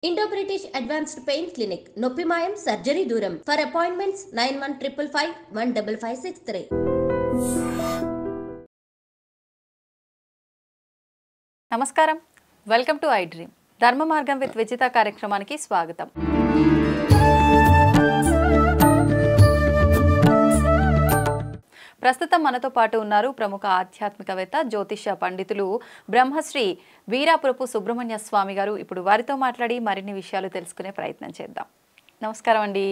Indo British advanced pain clinic నొప్పి మాయం surgery దూరం ఫర్ అపాయింట్మెంట్స్ 9155515563. నమస్కారం, వెల్కమ్ టు ఐ డ్రీమ్. ధర్మ మార్గం విత్ విజిత కార్యక్రమానికి స్వాగతం. ప్రస్తుతం మనతో పాటు ఉన్నారు ప్రముఖ ఆధ్యాత్మికవేత్త జ్యోతిష పండితులు బ్రహ్మశ్రీ వీరాపురపు సుబ్రహ్మణ్య స్వామి గారు. ఇప్పుడు వారితో మాట్లాడి మరిన్ని విషయాలు తెలుసుకునే ప్రయత్నం చేద్దాం. నమస్కారం అండి.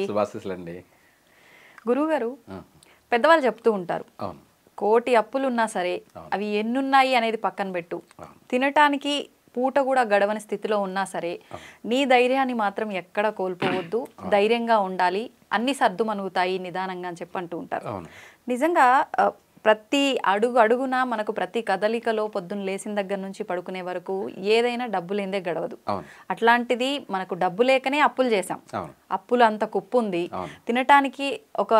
గురువు గారు, పెద్దవాళ్ళు చెప్తూ ఉంటారు, కోటి అప్పులున్నా సరే అవి ఎన్నున్నాయి అనేది పక్కన పెట్టు, తినటానికి పూట కూడా గడవని స్థితిలో ఉన్నా సరే నీ ధైర్యాన్ని మాత్రం ఎక్కడ కోల్పోవద్దు, ధైర్యంగా ఉండాలి, అన్ని సర్దుమనుగుతాయి నిదానంగా అని చెప్పంటూ ఉంటారు. నిజంగా ప్రతి అడుగున మనకు ప్రతి కదలికలో పొద్దున్న లేచిన దగ్గర నుంచి పడుకునే వరకు ఏదైనా డబ్బు లేదే గడవదు. అట్లాంటిది మనకు డబ్బు లేకనే అప్పులు చేసాం, అప్పులు అంత కుప్పు ఉంది, తినటానికి ఒక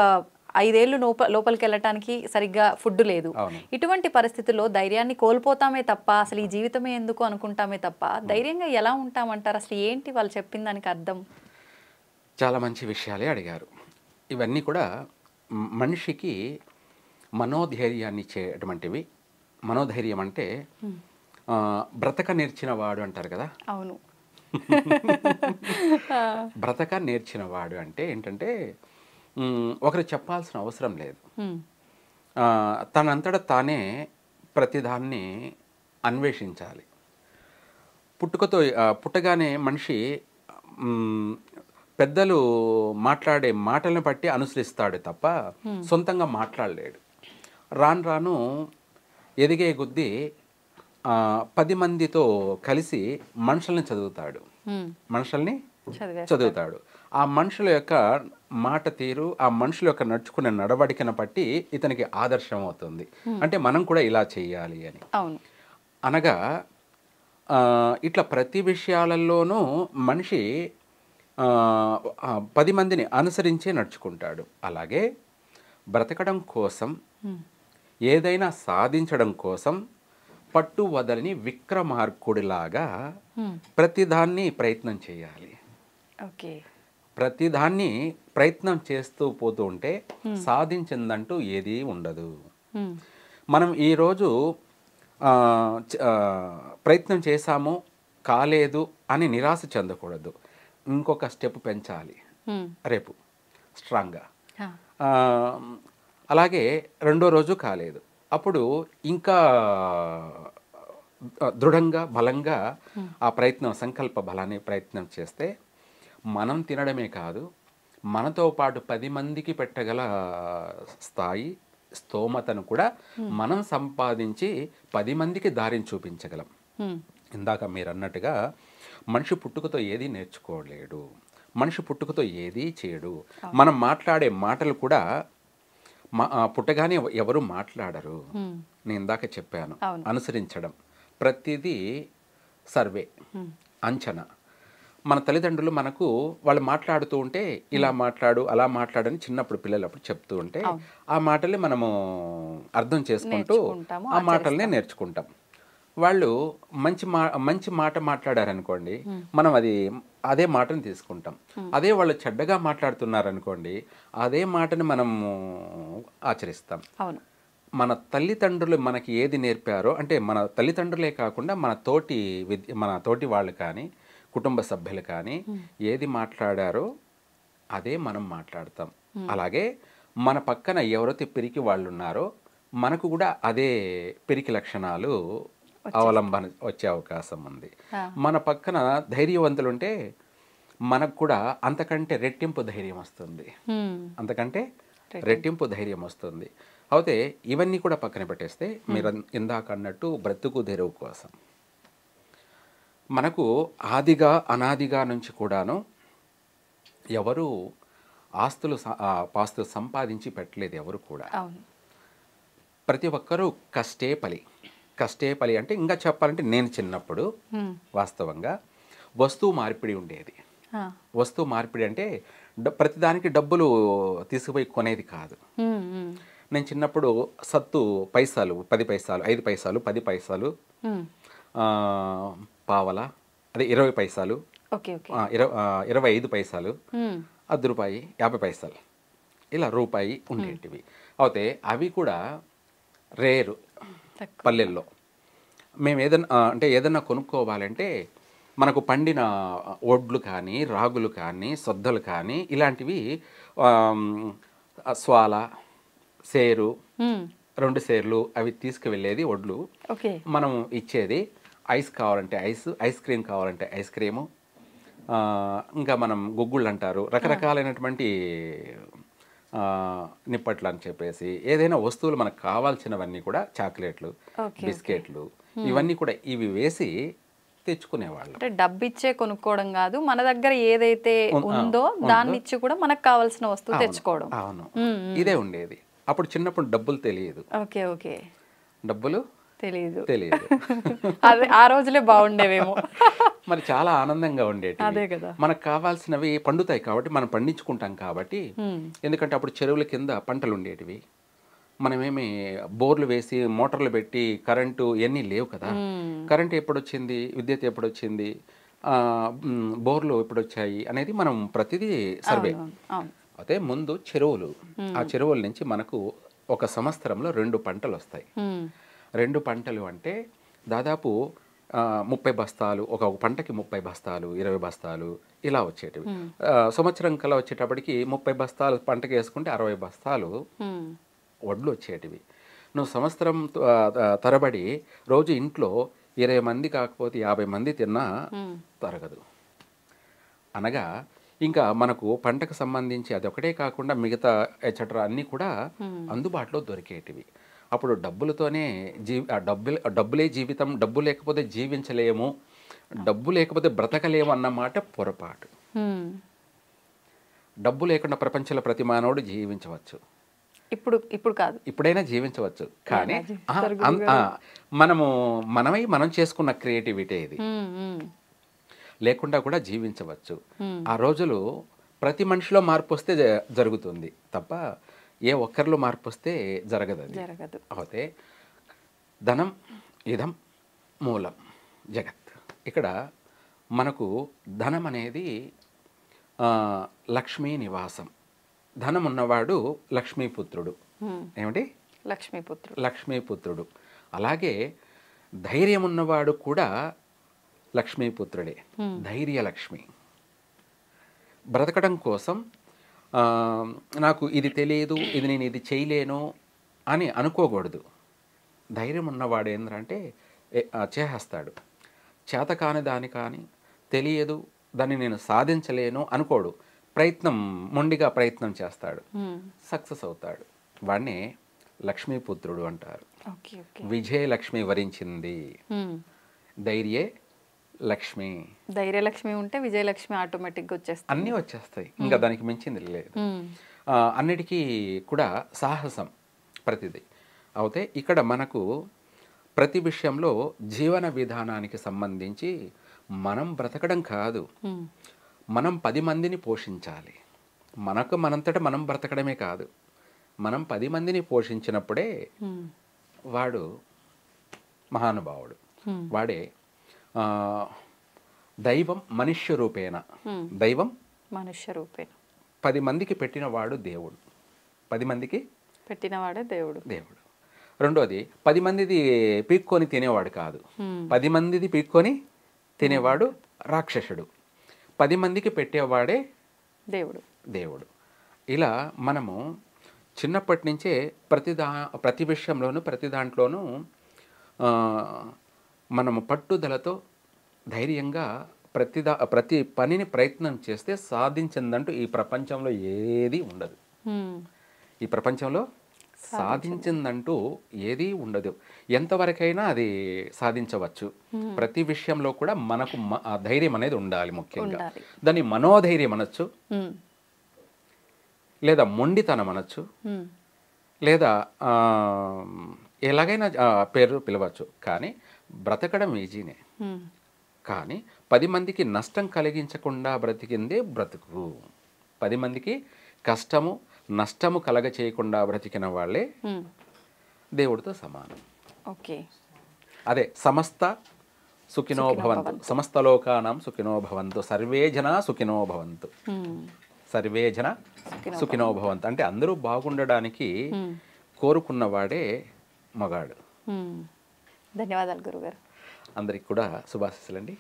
5 ఏళ్ళు లోపలికి వెళ్ళటానికి సరిగ్గా ఫుడ్ లేదు. ఇటువంటి పరిస్థితుల్లో ధైర్యాన్ని కోల్పోతామే తప్ప అసలు ఈ జీవితమే ఎందుకు అనుకుంటామే తప్ప ధైర్యంగా ఎలా ఉంటామంటారు? అసలు ఏంటి వాళ్ళు చెప్పిన దానికి అర్థం? చాలా మంచి విషయాలే అడిగారు. ఇవన్నీ కూడా మనిషికి మనోధైర్యాన్ని ఇచ్చేటువంటివి. మనోధైర్యం అంటే బ్రతక నేర్చిన వాడు అంటారు కదా. అవును. బ్రతక నేర్చిన వాడు అంటే ఏంటంటే ఒకరు చెప్పాల్సిన అవసరం లేదు, తనంతట తానే ప్రతిదాన్ని అన్వేషించాలి. పుట్టగానే మనిషి పెద్దలు మాట్లాడే మాటలను బట్టి అనుసరిస్తాడు తప్ప సొంతంగా మాట్లాడలేడు. రాను రాను ఎదిగే కొద్దీ 10 మందితో కలిసి మనుషుల్ని చదువుతాడు. ఆ మనుషుల యొక్క మాట తీరు, ఆ మనుషుల యొక్క నడుచుకునే నడవడికను బట్టి ఇతనికి ఆదర్శం అవుతుంది. అంటే మనం కూడా ఇలా చేయాలి అని. అనగా ఇట్లా ప్రతి విషయాలలోనూ మనిషి 10 మందిని అనుసరించి నడుచుకుంటాడు. అలాగే బ్రతకడం కోసం, ఏదైనా సాధించడం కోసం పట్టు వదలని విక్రమార్కుడిలాగా ప్రతిదాన్ని ప్రయత్నం చేయాలి. ప్రతిదాన్ని ప్రయత్నం చేస్తూ పోతూ ఉంటే సాధించిందంటూ ఏదీ ఉండదు. మనం ఈరోజు ప్రయత్నం చేశాము, కాలేదు అని నిరాశ చెందకూడదు. ఇంకొక స్టెప్ పెంచాలి రేపు స్ట్రాంగ్గా. అలాగే 2వ రోజు కాలేదు, అప్పుడు ఇంకా దృఢంగా బలంగా ఆ ప్రయత్నం, సంకల్ప బలాన్ని ప్రయత్నం చేస్తే మనం తినడమే కాదు, మనతో పాటు 10 మందికి పెట్టగల స్థాయి, స్తోమతను కూడా మనం సంపాదించి 10 మందికి దారిని చూపించగలం. ఇందాక మీరు అన్నట్టుగా మనిషి పుట్టుకతో ఏది నేర్చుకోలేడు, మనిషి పుట్టుకతో ఏదీ చేయడు. మనం మాట్లాడే మాటలు కూడా పుట్టగానే ఎవరు మాట్లాడరు. నేను ఇందాక చెప్పాను, అనుసరించడం, ప్రతిదీ సర్వే, అంచనా. మన తల్లిదండ్రులు మనకు వాళ్ళు మాట్లాడుతూ ఉంటే ఇలా మాట్లాడు, అలా మాట్లాడని చిన్నప్పుడు పిల్లలప్పుడు చెప్తూ ఉంటే ఆ మాటల్ని మనము అర్థం చేసుకుంటూ ఆ మాటలనే నేర్చుకుంటాం. వాళ్ళు మంచి మాట మాట్లాడారనుకోండి, మనం అదే మాటను తీసుకుంటాం. అదే వాళ్ళు చెడ్డగా మాట్లాడుతున్నారనుకోండి, అదే మాటని మనము ఆచరిస్తాం. మన తల్లిదండ్రులు మనకి ఏది నేర్పారో, అంటే మన తల్లిదండ్రులే కాకుండా మన తోటి వాళ్ళు కానీ, కుటుంబ సభ్యులు కానీ ఏది మాట్లాడారో అదే మనం మాట్లాడతాం. అలాగే మన పక్కన ఎవరైతే పిరికి వాళ్ళు ఉన్నారో మనకు కూడా అదే పిరికి లక్షణాలు అవలంబన వచ్చే అవకాశం ఉంది. మన పక్కన ధైర్యవంతులు ఉంటే మనకు కూడా అంతకంటే రెట్టింపు ధైర్యం వస్తుంది, అయితే ఇవన్నీ కూడా పక్కన పెట్టేస్తే మీరు ఇందాక అన్నట్టు బ్రతుకు తెరువు కోసం మనకు అనాదిగా నుంచి కూడాను ఎవరు పాస్తులు సంపాదించి పెట్టలేదు ఎవరు కూడా. ప్రతి ఒక్కరూ కష్టే పలి అంటే, ఇంకా చెప్పాలంటే నేను చిన్నప్పుడు వాస్తవంగా వస్తువు మార్పిడి ఉండేది. వస్తువు మార్పిడి అంటే ప్రతిదానికి డబ్బులు తీసుకుపోయి కొనేది కాదు. నేను చిన్నప్పుడు సత్తు పైసలు, 10 పైసలు, 5 పైసలు, 10 పైసలు, పావల, అదే 20 పైసలు, ఓకే ఓకే 25 పైసలు, రూపాయి 50 పైసలు, ఇలా రూపాయి ఉండేటివి. అయితే అవి కూడా రేరు పల్లెల్లో. మేము ఏదన్నా కొనుక్కోవాలంటే మనకు పండిన ఒడ్లు కానీ, రాగులు కానీ, సొద్దలు కానీ ఇలాంటివి స్వాల, సేరు, 2 సేర్లు అవి తీసుకువెళ్ళేది ఒడ్లు. మనం ఇచ్చేది ఐస్ కావాలంటే ఐస్ క్రీమ్ కావాలంటే ఐస్ క్రీము, ఇంకా మనం గుగ్గుళ్ళు అంటారు, రకరకాలైనటువంటి నిప్పట్లు అని చెప్పేసి ఏదైనా వస్తువులు మనకు కావాల్సినవన్నీ కూడా చాక్లెట్లు, బిస్కెట్లు ఇవన్నీ కూడా ఇవి వేసి తెచ్చుకునేవాళ్ళు. అంటే డబ్బు ఇచ్చే కొనుక్కోవడం కాదు, మన దగ్గర ఏదైతే ఉందో దాన్ని ఇచ్చి కూడా మనకు కావాల్సిన వస్తువు తెచ్చుకోవడం. అవును, ఇదే ఉండేది. అప్పుడు చిన్నప్పుడు డబ్బులు తెలియదు. ఓకే ఓకే, డబ్బులు తెలియదు. అదే ఆ రోజులే బాగుండేవేమో. మరి చాలా ఆనందంగా ఉండేది. అదే కదా, మనకు కావాల్సినవి పండుతాయి కాబట్టి మనం పండించుకుంటాం కాబట్టి. ఎందుకంటే అప్పుడు చెరువుల కింద పంటలు ఉండేటివి, మనమేమి బోర్లు వేసి మోటార్లు పెట్టి కరెంటు ఇవన్నీ లేవు కదా. కరెంటు ఎప్పుడు వచ్చింది, విద్యుత్ ఎప్పుడు వచ్చింది, బోర్లు ఎప్పుడు వచ్చాయి అనేది మనం ప్రతిదీ సర్వే. అయితే ముందు చెరువులు, ఆ చెరువుల నుంచి మనకు ఒక సంవత్సరంలో 2 పంటలు వస్తాయి. 2 పంటలు అంటే దాదాపు 30 బస్తాలు, ఒక పంటకి 30 బస్తాలు, 20 బస్తాలు ఇలా వచ్చేటివి. సంవత్సరం కల్లా వచ్చేటప్పటికి 30 బస్తాలు పంటకి వేసుకుంటే 60 బస్తాలు వడ్లు వచ్చేటివి. నువ్వు సంవత్సరం తరబడి రోజు ఇంట్లో 20 మంది కాకపోతే 50 మంది తిన్నా తరగదు. అనగా ఇంకా మనకు పంటకు సంబంధించి అదొకటే కాకుండా మిగతా ఎట్సెట్రా అన్నీ కూడా అందుబాటులో దొరికేటివి. అప్పుడు డబ్బులతోనే డబ్బులే జీవితం, డబ్బు లేకపోతే జీవించలేము, డబ్బు లేకపోతే బ్రతకలేము అన్నమాట పొరపాటు. డబ్బు లేకుండా ప్రపంచంలో ప్రతి మానవుడు జీవించవచ్చు. ఇప్పుడు కాదు, ఇప్పుడైనా జీవించవచ్చు. కానీ మనం చేసుకున్న క్రియేటివిటీ ఇది, లేకుండా కూడా జీవించవచ్చు. ఆ రోజులు ప్రతి మనిషిలో మార్పు వస్తే జరుగుతుంది తప్ప ఏ ఒక్కరిలో మార్పు వస్తే జరగదు. అయితే ధనం ఇదం మూలం జగత్. ఇక్కడ మనకు ధనం అనేది లక్ష్మీ నివాసం. ధనం ఉన్నవాడు లక్ష్మీపుత్రుడు. ఏమిటి? లక్ష్మీపుత్రుడు. అలాగే ధైర్యం ఉన్నవాడు కూడా లక్ష్మీపుత్రుడే, ధైర్యలక్ష్మి. బ్రతకడం కోసం నాకు ఇది తెలియదు, నేను ఇది చేయలేను అని అనుకోకూడదు. ధైర్యం ఉన్నవాడు ఏంటంటే చేసేస్తాడు. చేత కాని దాని కానీ తెలియదు, దాన్ని నేను సాధించలేను అనుకోడు, మొండిగా ప్రయత్నం చేస్తాడు, సక్సెస్ అవుతాడు. వాడినే లక్ష్మీపుత్రుడు అంటారు. విజయలక్ష్మి వరించింది, ధైర్యే లక్ష్మి. ధైర్యలక్ష్మి ఉంటే విజయలక్ష్మి ఆటోమేటిక్గా వచ్చేస్తాయి, అన్నీ వచ్చేస్తాయి. ఇంకా దానికి మించింది లేదు. అన్నిటికీ కూడా సాహసం ప్రతిదీ. అయితే ఇక్కడ మనకు ప్రతి విషయంలో జీవన విధానానికి సంబంధించి మనం బ్రతకడం కాదు, మనం 10 మందిని పోషించాలి. మనంతటా మనం బ్రతకడమే కాదు, మనం 10 మందిని పోషించినప్పుడే వాడు మహానుభావుడు. వాడే దైవం మనుష్య రూపేణ. దైవం మనుష్య రూపేణ 10 మందికి పెట్టినవాడు దేవుడు. 10 మందికి పెట్టినవాడే దేవుడు. రెండోది 10 మందిది పీక్కొని తినేవాడు కాదు, 10 మందిది పీక్కొని తినేవాడు రాక్షసుడు. 10 మందికి పెట్టేవాడే దేవుడు. ఇలా మనము చిన్నప్పటి నుంచే ప్రతి విషయంలోనూ ప్రతి దాంట్లోనూ మనము పట్టుదలతో ధైర్యంగా ప్రతి పనిని ప్రయత్నం చేస్తే సాధించిందంటూ ఈ ప్రపంచంలో ఏది ఉండదు. ఈ ప్రపంచంలో సాధించిందంటూ ఏదీ ఉండదు. ఎంతవరకైనా అది సాధించవచ్చు. ప్రతి విషయంలో కూడా మనకు ఆ ధైర్యం అనేది ఉండాలి. ముఖ్యంగా దాన్ని మనోధైర్యం అనొచ్చు, లేదా మొండితనం అనొచ్చు, లేదా ఎలాగైనా పేరు పిలవచ్చు. కానీ బ్రతకడం ఈజీనే. కానీ 10 మందికి నష్టం కలిగించకుండా బ్రతికిందే బ్రతుకు. 10 మందికి కష్టము నష్టము కలగ చేయకుండా బ్రతికిన వాళ్ళే దేవుడితో సమానం. ఓకే, అదే సమస్త సుఖినో భవంతు, సమస్త లోకానాం సుఖినో భవంతు, సర్వే జనా సుఖినో భవంతు. సర్వే జన సుఖినో భవంతు అంటే అందరూ బాగుండడానికి కోరుకున్నవాడే మగాడు. ధన్యవాదాలు గురుగారు. అందరికి కూడా శుభాశీస్సులండి.